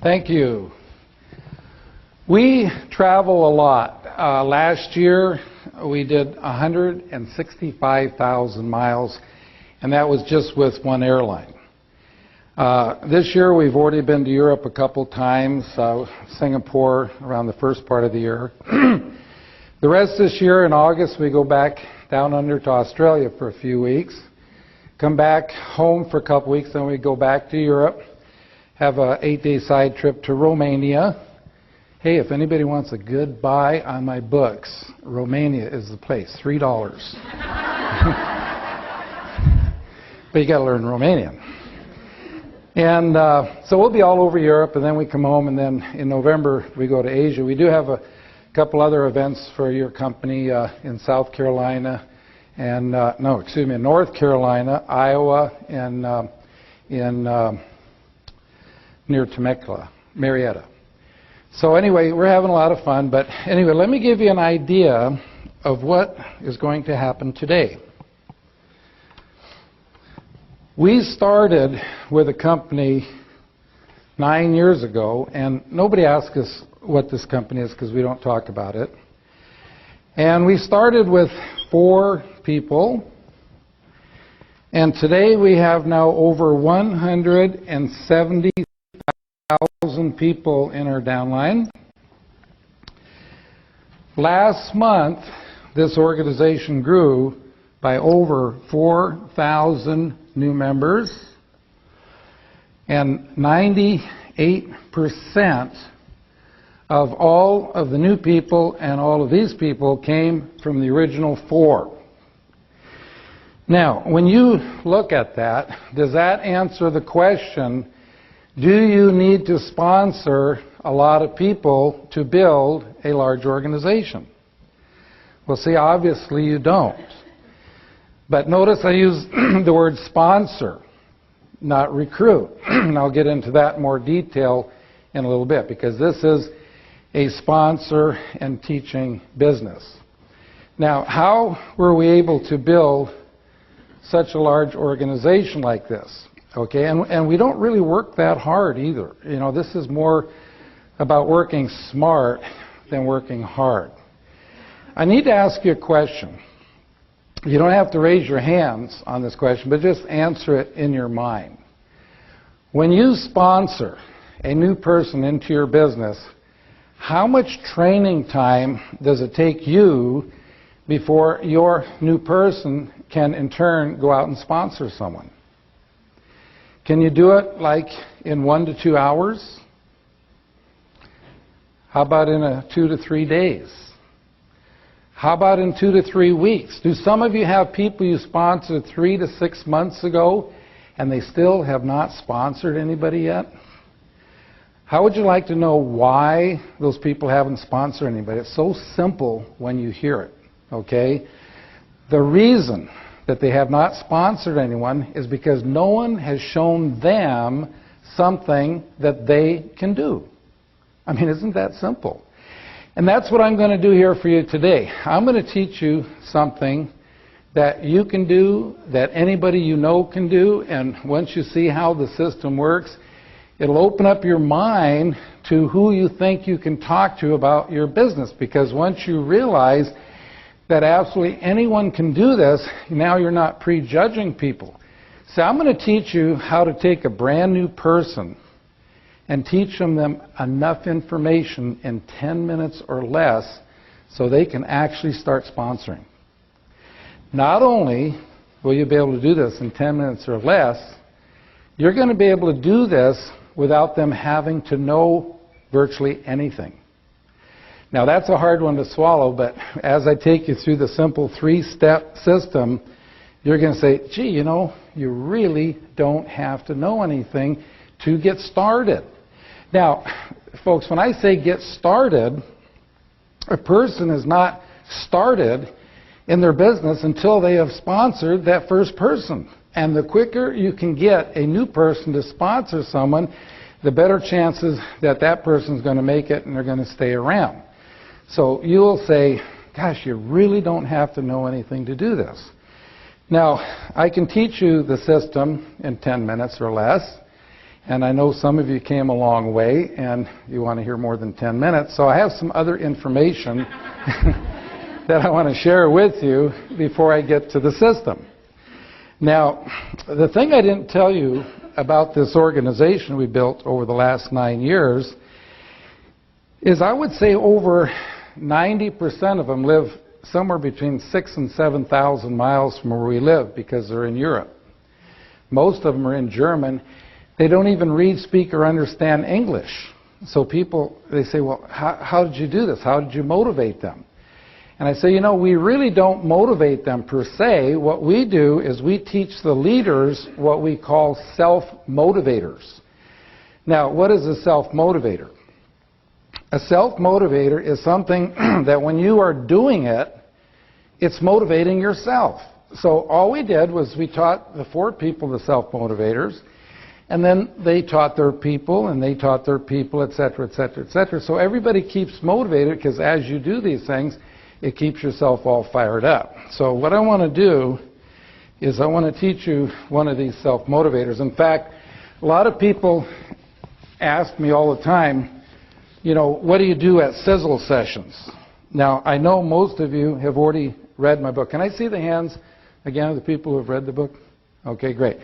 Thank you. We travel a lot. Last year we did 165,000 miles, and that was just with one airline. This year we've already been to Europe a couple times, Singapore around the first part of the year. The rest this year in August we go back down under to Australia for a few weeks, come back home for a couple weeks, then we go back to Europe, have an 8-day side trip to Romania. Hey, if anybody wants a good buy on my books, Romania is the place, $3. But you got to learn Romanian. And so we'll be all over Europe, and then we come home, and then in November we go to Asia. We do have a couple other events for your company in South Carolina, and in North Carolina, Iowa, and near Temecula, Marietta. So anyway, we're having a lot of fun, but anyway, let me give you an idea of what is going to happen today. We started with a company 9 years ago, and nobody asked us what this company is because we don't talk about it. And we started with 4 people, and today we have now over 170,000 people in our downline. Last month, this organization grew by over 4,000 new members, and 98% of all of the new people and all of these people came from the original 4. Now, when you look at that, does that answer the question, do you need to sponsor a lot of people to build a large organization? Well, see, obviously you don't. But notice I use the word sponsor, not recruit. And I'll get into that in more detail in a little bit, because this is a sponsor and teaching business. Now, how were we able to build such a large organization like this? Okay, and we don't really work that hard either. You know, this is more about working smart than working hard. I need to ask you a question. You don't have to raise your hands on this question, but just answer it in your mind. When you sponsor a new person into your business, how much training time does it take you before your new person can in turn go out and sponsor someone? Can you do it like in 1 to 2 hours? How about in 2 to 3 days? How about in 2 to 3 weeks? Do some of you have people you sponsored 3 to 6 months ago and they still have not sponsored anybody yet? How would you like to know why those people haven't sponsored anybody? It's so simple when you hear it, okay? The reason that they have not sponsored anyone is because no one has shown them something that they can do. I mean, isn't that simple? And that's what I'm going to do here for you today. I'm going to teach you something that you can do, that anybody you know can do, and once you see how the system works, it'll open up your mind to who you think you can talk to about your business, because once you realize that absolutely anyone can do this, now you're not prejudging people. So I'm going to teach you how to take a brand new person and teach them enough information in 10 minutes or less so they can actually start sponsoring. Not only will you be able to do this in 10 minutes or less, you're going to be able to do this without them having to know virtually anything. Now, that's a hard one to swallow, but as I take you through the simple 3-step system, you're going to say, gee, you know, you really don't have to know anything to get started. Now, folks, when I say get started, a person is not started in their business until they have sponsored that first person. And the quicker you can get a new person to sponsor someone, the better chances that that person's going to make it and they're going to stay around. So you'll say, gosh, you really don't have to know anything to do this. Now, I can teach you the system in 10 minutes or less, And I know some of you came a long way and you want to hear more than 10 minutes. So I have some other information that I want to share with you before I get to the system. Now, the thing I didn't tell you about this organization we built over the last 9 years is I would say over 90% of them live somewhere between 6,000 and 7,000 miles from where we live because they're in Europe. Most of them are in German. They don't even read, speak, or understand English. So people, they say, well, how did you do this? How did you motivate them? And I say, we really don't motivate them per se. What we do is we teach the leaders what we call self-motivators. Now, what is a self-motivator? A self-motivator is something that when you are doing it, it's motivating yourself. So all we did was we taught the 4 people the self-motivators, and then they taught their people, and they taught their people, et cetera, et cetera, et cetera. So everybody keeps motivated because as you do these things, it keeps yourself all fired up. So what I want to do is I want to teach you one of these self-motivators. In fact, a lot of people ask me all the time, what do you do at sizzle sessions? Now, I know most of you have already read my book. Can I see the hands again of the people who have read the book? Okay, great.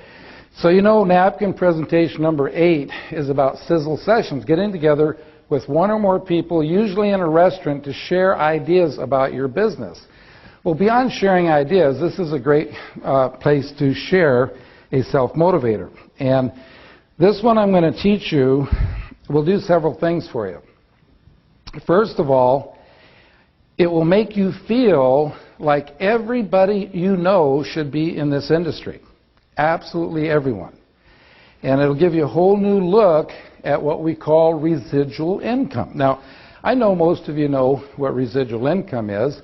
So napkin presentation number 8 is about sizzle sessions, getting together with 1 or more people, usually in a restaurant, to share ideas about your business. Well, beyond sharing ideas, this is a great place to share a self-motivator. And this one I'm going to teach you will do several things for you. First of all, it will make you feel like everybody should be in this industry. Absolutely everyone. And it'll give you a whole new look at what we call residual income. Now, I know most of you know what residual income is,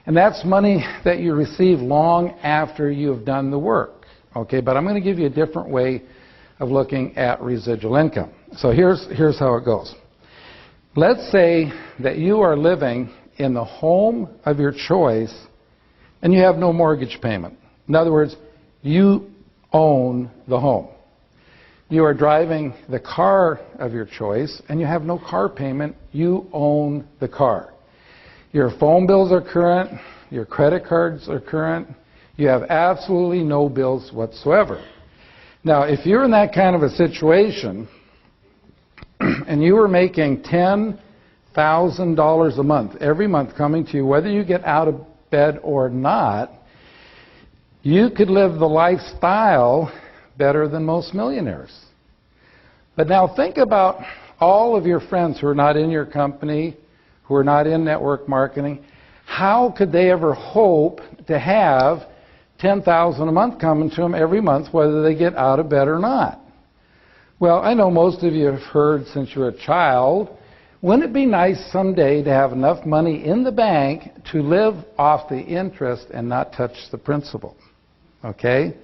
and that's money that you receive long after you have done the work. Okay, but I'm going to give you a different way of looking at residual income. So here's how it goes. Let's say that you are living in the home of your choice and you have no mortgage payment. In other words, you own the home. You are driving the car of your choice and you have no car payment. You own the car. Your phone bills are current. Your credit cards are current. You have absolutely no bills whatsoever. Now, if you're in that kind of a situation and you were making $10,000 a month, every month coming to you, whether you get out of bed or not, you could live the lifestyle better than most millionaires. But now think about all of your friends who are not in your company, who are not in network marketing. How could they ever hope to have $10,000 a month coming to them every month, whether they get out of bed or not? Well, I know most of you have heard since you were a child, wouldn't it be nice someday to have enough money in the bank to live off the interest and not touch the principal? Okay?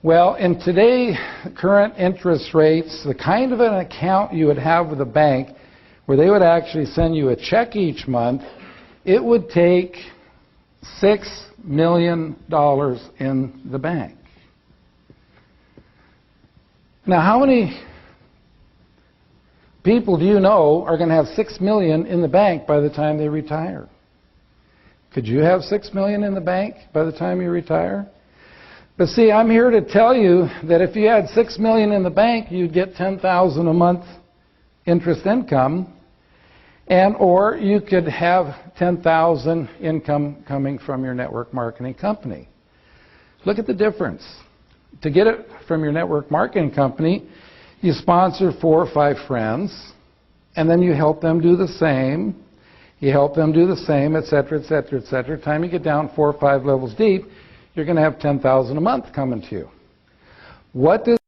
Well, in today's current interest rates, the kind of an account you would have with a bank where they would actually send you a check each month, it would take $6 million in the bank. Now, how many people do you know are going to have $6 million in the bank by the time they retire? Could you have $6 million in the bank by the time you retire? But see, I'm here to tell you that if you had $6 million in the bank, you'd get $10,000 a month interest income, or you could have $10,000 income coming from your network marketing company. Look at the difference. To get it from your network marketing company, you sponsor 4 or 5 friends, and then you help them do the same. You help them do the same, et cetera, et cetera, et cetera. Time you get down 4 or 5 levels deep, you're going to have $10,000 a month coming to you. What does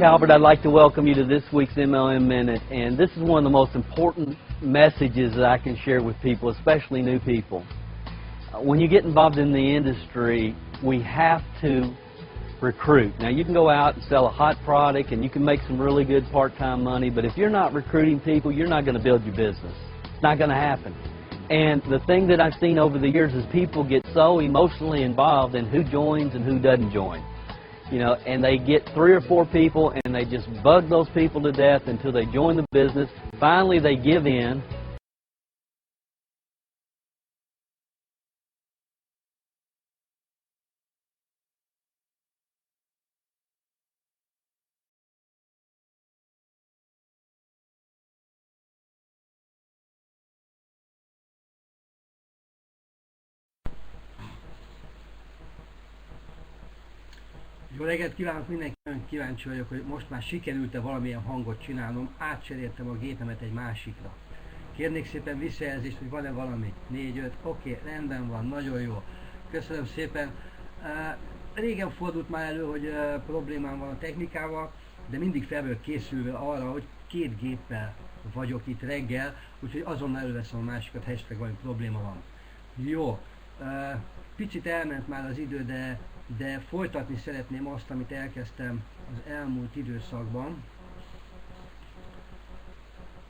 Albert, I'd like to welcome you to this week's MLM Minute, and this is one of the most important messages that I can share with people, especially new people. When you get involved in the industry, we have to recruit. Now, you can go out and sell a hot product, and you can make some really good part-time money, but if you're not recruiting people, you're not going to build your business. It's not going to happen. And the thing that I've seen over the years is people get so emotionally involved in who joins and who doesn't join. You know, and they get 3 or 4 people and they just bug those people to death until they join the business. Finally, they give in. Jó reggelt kívánok mindenkinek, nagyon kíváncsi vagyok, hogy most már sikerült-e valamilyen hangot csinálnom, átcseréltem a gépemet egy másikra. Kérnék szépen visszajelzést, hogy van-e valami? 4-5, oké, rendben van, nagyon jó. Köszönöm szépen. Régen fordult már elő, hogy problémám van a technikával, de mindig fel vagyok készülve arra, hogy 2 géppel vagyok itt reggel, úgyhogy azonnal előveszem a másikat, hashtag valami probléma van. Jó, picit elment már az idő, de folytatni szeretném azt, amit elkezdtem az elmúlt időszakban,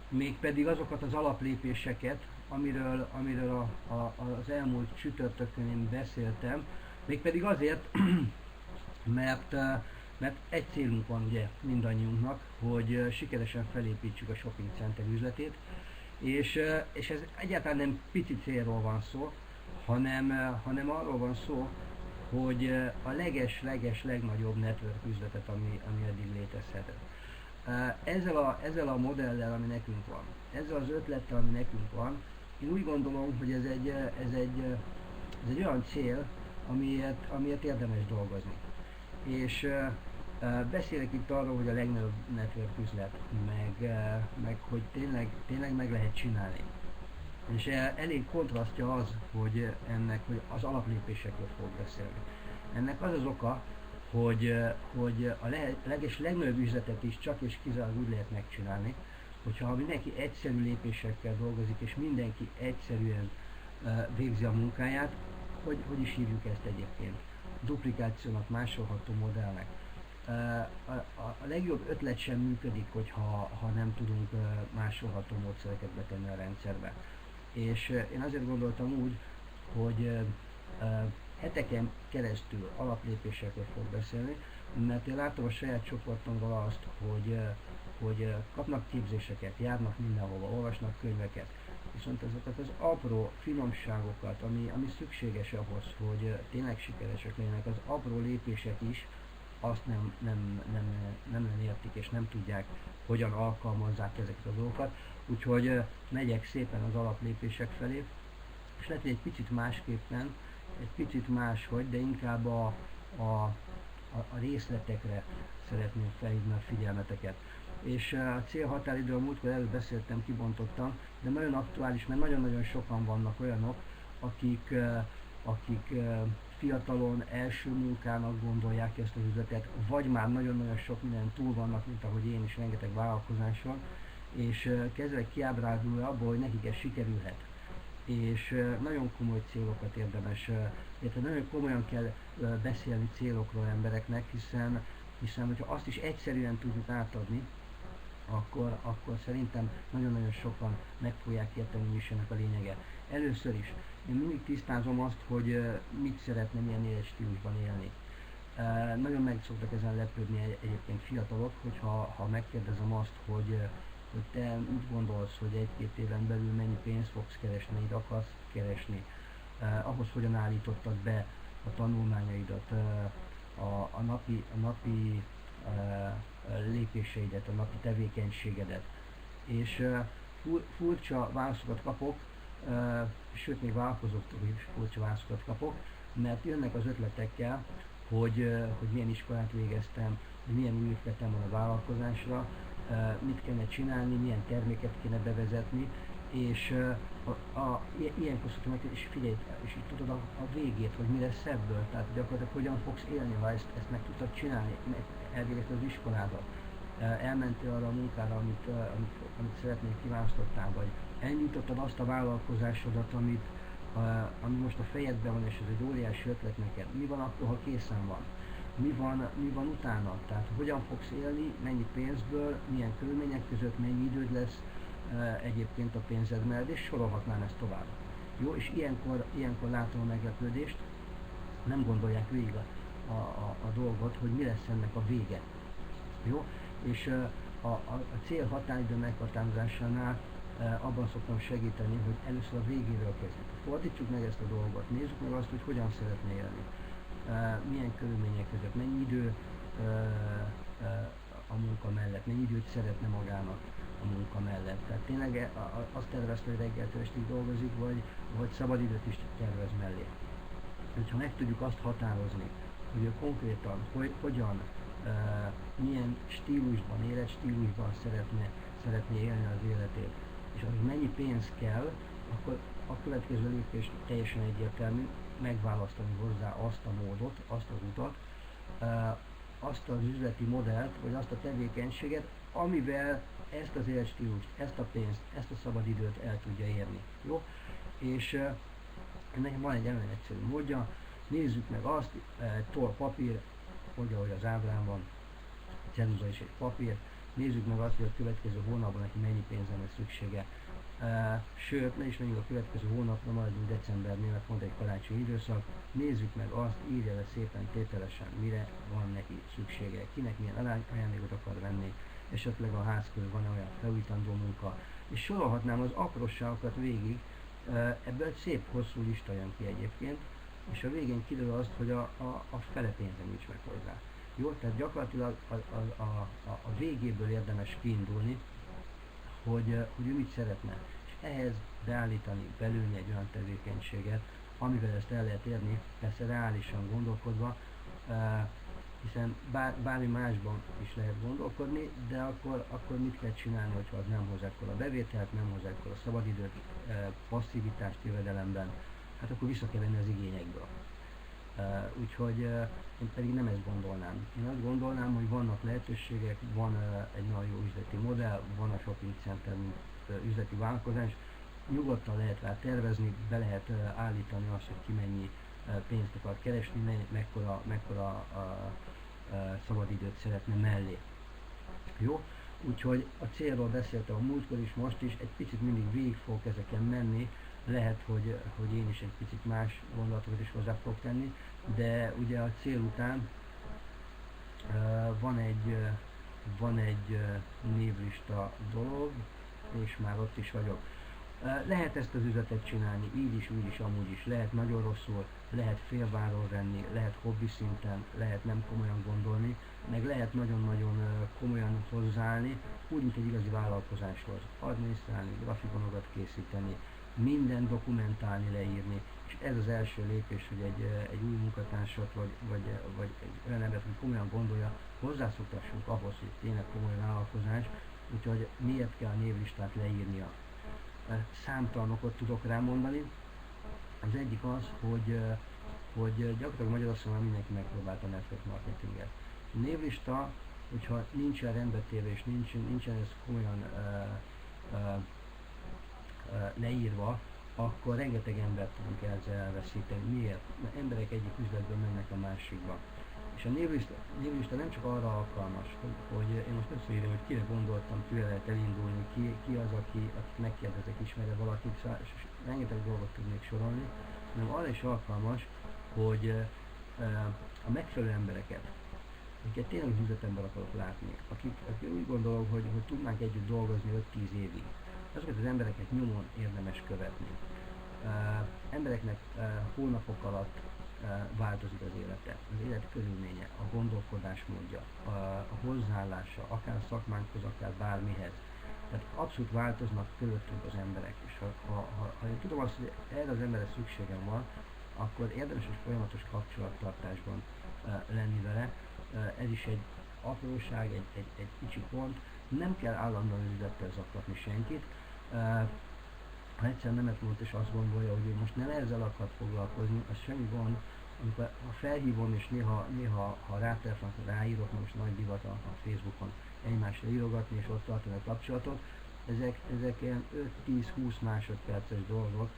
mégpedig azokat az alaplépéseket, amiről az elmúlt csütörtökön én beszéltem, mégpedig azért, mert egy célunk van ugye mindannyiunknak, hogy sikeresen felépítsük a shopping center üzletét, és ez egyáltalán nem pici célról van szó, hanem arról van szó, hogy a leges legnagyobb network üzletet, ami eddig létezhetett. Ezzel a modellel, ami nekünk van, ezzel az ötlettel, ami nekünk van, én úgy gondolom, hogy ez egy olyan cél, amiért érdemes dolgozni. És beszélek itt arról, hogy a legnagyobb network üzlet, meg hogy tényleg meg lehet csinálni. És elég kontrasztja az, hogy az alaplépésekről fogok beszélni. Ennek az az oka, hogy a legnagyobb üzletet is csak és kizárólag úgy lehet megcsinálni, hogyha mindenki egyszerű lépésekkel dolgozik, és mindenki egyszerűen végzi a munkáját, hogy is hívjuk ezt egyébként? Duplikációnak, másolható modellnek. A legjobb ötlet sem működik, ha nem tudunk másolható módszereket betenni a rendszerbe. És én azért gondoltam úgy, hogy heteken keresztül alaplépésekről fog beszélni, mert én látom a saját csoportomról azt, hogy kapnak képzéseket, járnak mindenhova, olvasnak könyveket, viszont ezeket az apró finomságokat, ami szükséges ahhoz, hogy tényleg sikeresek legyenek, az apró lépések is, azt nem értik és nem tudják, hogyan alkalmazzák ezeket a dolgokat. Úgyhogy megyek szépen az alaplépések felé, és lehet, hogy egy picit másképpen, egy picit máshogy, de inkább a részletekre szeretném felhívni a figyelmeteket. És a célhatáridő, a múltkor előbb beszéltem, kibontottam, de nagyon aktuális, mert nagyon-nagyon sokan vannak olyanok, akik fiatalon első munkának gondolják ezt az üzletet, vagy már nagyon-nagyon sok minden túl vannak, mint ahogy én is, rengeteg vállalkozáson, és kezdek kiábrándulni abból, hogy nekik ez sikerülhet. És nagyon komoly célokat érdemes, illetve nagyon komolyan kell beszélni célokról embereknek, hiszen hogyha azt is egyszerűen tudjuk átadni, akkor szerintem nagyon-nagyon sokan meg fogják érteni, mi is ennek a lényege. Először is, én mindig tisztázom azt, hogy mit szeretne, milyen életstílusban élni. Nagyon meg szoktak ezen lepődni egyébként fiatalok, hogyha megkérdezem azt, hogy te úgy gondolsz, hogy 1-2 éven belül mennyi pénzt fogsz keresni, mennyit akarsz keresni, ahhoz hogyan állítottad be a tanulmányaidat, a napi lépéseidet, a napi tevékenységedet. És furcsa válaszokat kapok, sőt még vállalkozóktól is furcsa válaszokat kapok, mert jönnek az ötletekkel, hogy milyen iskolát végeztem, hogy milyen új ötletem van a vállalkozásra, mit kellene csinálni, milyen terméket kéne bevezetni, És ilyenkor szoktam meg, és figyelj, és így tudod a végét, hogy mi lesz ebből, tehát gyakorlatilag hogyan fogsz élni, ha ezt meg tudtad csinálni, elvégezted az iskoládat, elmentél arra a munkára, amit szeretnél, kiválasztottál, vagy elnyújtottad azt a vállalkozásodat, ami most a fejedben van, és ez egy óriási ötlet neked. Mi van akkor, ha készen van? Mi van utána? Tehát hogyan fogsz élni, mennyi pénzből, milyen körülmények között, mennyi időd lesz egyébként a pénzed mellett, és sorolhatnám ezt tovább. Jó, és ilyenkor látom a meglepődést, nem gondolják végig a dolgot, hogy mi lesz ennek a vége. Jó, és a cél határidő meghatározásánál abban szoktam segíteni, hogy először a végéről kezdjük. Fordítsuk meg ezt a dolgot, nézzük meg azt, hogy hogyan szeretné élni, milyen körülmények között, mennyi idő a munka mellett, mennyi időt szeretne magának a munka mellett. Tehát tényleg azt tervezte, hogy reggeltől estig dolgozik, vagy szabadidőt is tervez mellé. Hogyha meg tudjuk azt határozni, hogy ő konkrétan hogyan, milyen stílusban, életstílusban szeretné élni az életét, és az mennyi pénz kell, akkor a következő lépés teljesen egyértelmű, megválasztani hozzá azt a módot, azt az utat, azt az üzleti modellt, vagy azt a tevékenységet, amivel ezt az életstílust, ezt a pénzt, ezt a szabadidőt el tudja érni. Jó? És ennek van egy nagyon egyszerű módja, nézzük meg azt, toll papír, hogy ahogy az ábrán van, ceruza és egy papír, nézzük meg azt, hogy a következő hónapban neki mennyi pénzre lesz szüksége. Sőt, ne is menjünk a következő hónapra, maradjunk decembernél, mert pont egy karácsonyi időszak, nézzük meg azt, írja le szépen tételesen, mire van neki szüksége, kinek milyen ajándékot akar venni, esetleg a ház körül van olyan felújítandó munka, és sorolhatnám az apróságokat végig, ebből egy szép hosszú lista jön ki egyébként, és a végén kiderül azt, hogy a fele pénze nincs meg hozzá. Jó, tehát gyakorlatilag a végéből érdemes kiindulni, hogy ő mit szeretne, és ehhez beállítani, belülni egy olyan tevékenységet, amivel ezt el lehet érni, persze reálisan gondolkodva, hiszen bármi másban is lehet gondolkodni, de akkor mit kell csinálni, hogyha az nem hoz ekkor a bevételt, nem hoz ekkor a szabadidőt, passzivitást jövedelemben, hát akkor vissza kell venni az igényekből. Úgyhogy én pedig nem ezt gondolnám. Én azt gondolnám, hogy vannak lehetőségek, van egy nagyon jó üzleti modell, van a shopping center, mint üzleti vállalkozás, nyugodtan lehet rá tervezni, be lehet állítani azt, hogy ki mennyi pénzt akar keresni, mekkora szabadidőt szeretne mellé. Jó? Úgyhogy a célról beszéltem a múltkor is, most is, egy picit mindig végig fogok ezeken menni, lehet, hogy én is egy picit más gondolatokat is hozzá fogok tenni, de ugye a cél után van egy névlista dolog, és már ott is vagyok. Lehet ezt az üzletet csinálni így is, úgy is, amúgy is. Lehet nagyon rosszul, lehet félváról venni, lehet hobbi szinten, lehet nem komolyan gondolni, meg lehet nagyon-nagyon komolyan hozzáállni, úgy, mint egy igazi vállalkozáshoz. Adminisztrálni, grafikonokat készíteni, minden dokumentálni, leírni, és ez az első lépés, hogy egy új munkatársat, vagy egy olyan embert, hogy komolyan gondolja, hozzászoktassunk ahhoz, hogy tényleg komoly vállalkozás, úgyhogy miért kell a névlistát leírnia. Számtalanokot tudok rámondani. Az egyik az, hogy gyakorlatilag Magyarországon mindenki megpróbálta a network marketinget. A névlista, hogyha nincsen rendbetéve és nincsen ez komolyan leírva, akkor rengeteg embert tudunk ezzel elveszíteni. Miért? Mert emberek egyik üzletből mennek a másikba. És a névlista nem csak arra alkalmas, hogy én most össze írom, hogy kire gondoltam, kire lehet elindulni, ki az, akit megkérdezek, ismerje valakit, és rengeteg dolgot tudnék sorolni, hanem arra is alkalmas, hogy a megfelelő embereket, akiket tényleg az üzletemben akarok látni, akik úgy gondolok, hogy tudnánk együtt dolgozni 5-10 évig, azokat az embereket nyomon érdemes követni. Embereknek hónapok alatt változik az élete, az élet körülménye, a gondolkodásmódja, a hozzáállása, akár a szakmánkhoz, akár bármihez. Tehát abszolút változnak körülöttünk az emberek, és ha én tudom azt, hogy erre az emberre szükségem van, akkor érdemes egy folyamatos kapcsolattartásban lenni vele. Ez is egy apróság, egy kicsi pont. Nem kell állandóan üzlettel zaklatni senkit. ha egyszer nemet mondott és azt gondolja, hogy ő most nem ezzel akar foglalkozni, az semmi gond, amikor ha felhívom és néha ha rátelefonálok, ráírok, most nagy divat a Facebookon egymásra írogatni és ott tartani a kapcsolatot, ezek ilyen 5-10-20 másodperces dolgok,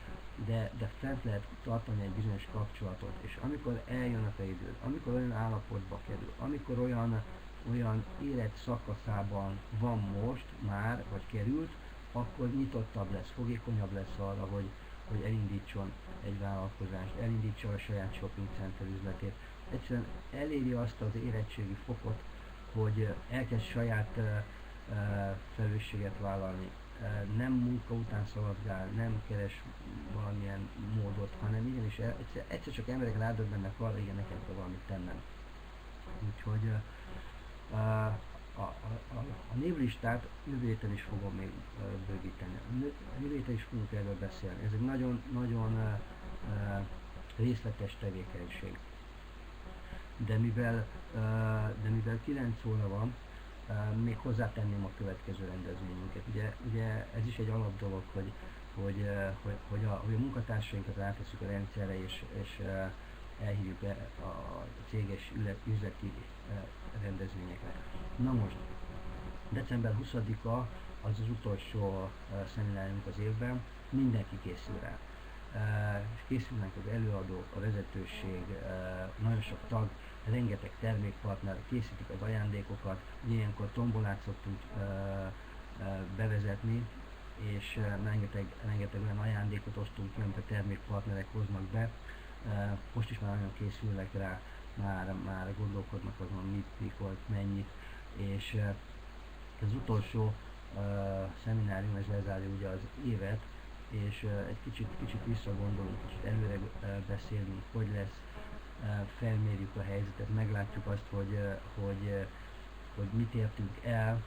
de fent lehet tartani egy bizonyos kapcsolatot, és amikor eljön a te időd, amikor olyan állapotba kerül, amikor olyan élet szakaszában van most már, vagy került, akkor nyitottabb lesz, fogékonyabb lesz arra, hogy elindítson egy vállalkozást, elindítsa a saját shopping center üzletét. Egyszerűen eléri azt az érettségi fokot, hogy elkezd saját felelősséget vállalni. Nem munka után szaladgál, nem keres valamilyen módot, hanem igenis egyszer csak emberek rádöbbennek arra, igen, nekem kell valamit tennem. Úgyhogy a névlistát jövő héten is fogom még bővíteni. Jövő héten is fogunk erről beszélni. Ez egy nagyon részletes tevékenység. De mivel 9 óra van, még hozzátenném a következő rendezvényünket. Ugye ez is egy alap dolog, hogy a munkatársainkat ráteszünk a rendszerre, és elhívjuk a céges üzleti rendezvényekre. Na most, december 20-a az utolsó szemináriumunk az évben, mindenki készül rá. Készülnek az előadók, a vezetőség, nagyon sok tag, rengeteg termékpartner, készítik az ajándékokat, ugye ilyenkor tombolát szoktunk bevezetni, és rengeteg olyan ajándékot osztunk ki, amit a termékpartnerek hoznak be. Most is már nagyon készülnek rá, már gondolkodnak azon, mikor, mennyit, és az utolsó szeminárium, ez lezárja ugye az évet, és egy kicsit visszagondolunk, kicsit előre beszélünk, hogy lesz, felmérjük a helyzetet, meglátjuk azt, hogy mit értünk el,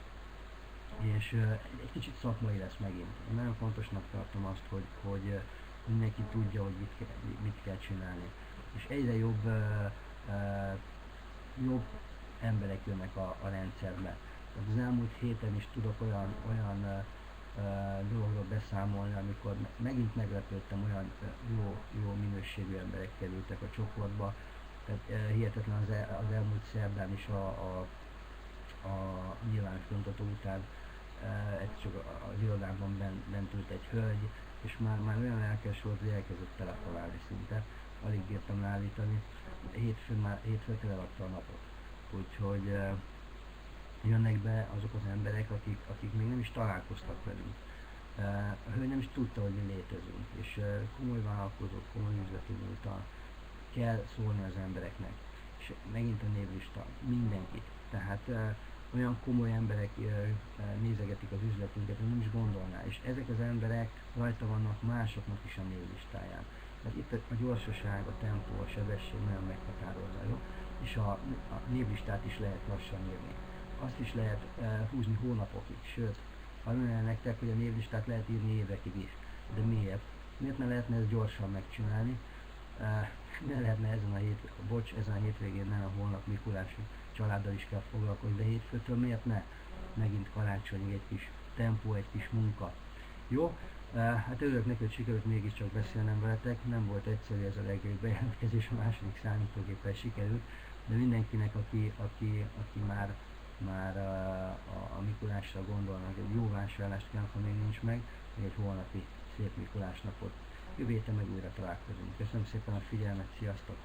és egy kicsit szakmai lesz megint. Én nagyon fontosnak tartom azt, hogy mindenki tudja, hogy mit kell csinálni. És egyre jobb emberek jönnek a rendszerbe. Tehát az elmúlt héten is tudok olyan dologról beszámolni, amikor megint meglepődtem, olyan jó minőségű emberek kerültek a csoportba. Tehát hihetetlen az elmúlt szerdán is a nyilvános bemutató után csak az irodában bent ült egy hölgy, és már olyan lelkes volt, hogy elkezdett telefonálni szinte, alig bírtam állítani. Hétfőn teleadta a napot. Úgyhogy jönnek be azok az emberek, akik még nem is találkoztak velünk. A hölgy nem is tudta, hogy mi létezünk, és komoly vállalkozók, komoly üzleti múltal kell szólni az embereknek. És megint a névlista, mindenkit. Tehát olyan komoly emberek nézegetik az üzletünket, hogy nem is gondolná. És ezek az emberek rajta vannak másoknak is a névlistáján. Tehát itt a gyorsaság, a tempó, a sebesség nagyon meghatározza, jó? És a névlistát is lehet lassan írni. Azt is lehet húzni hónapokig, sőt, mondanám nektek, hogy a névlistát lehet írni évekig is. De miért? Miért ne lehetne ezt gyorsan megcsinálni? Ne lehetne ezen a hétvégén, nem a holnap Mikulási családdal is kell foglalkozni, de hétfőtől miért ne? Megint karácsonyig egy kis tempó, egy kis munka. Jó? Hát örülök neki, hogy sikerült mégiscsak beszélnem veletek, nem volt egyszerű ez a legjobb bejelentkezés, a második számítógéppel sikerült, de mindenkinek, aki már a Mikulásra gondolnak, egy jó vásárlást kívánok, ha még nincs meg egy holnapi szép Mikulás napot. Jövő héten meg újra találkozunk. Köszönöm szépen a figyelmet, sziasztok!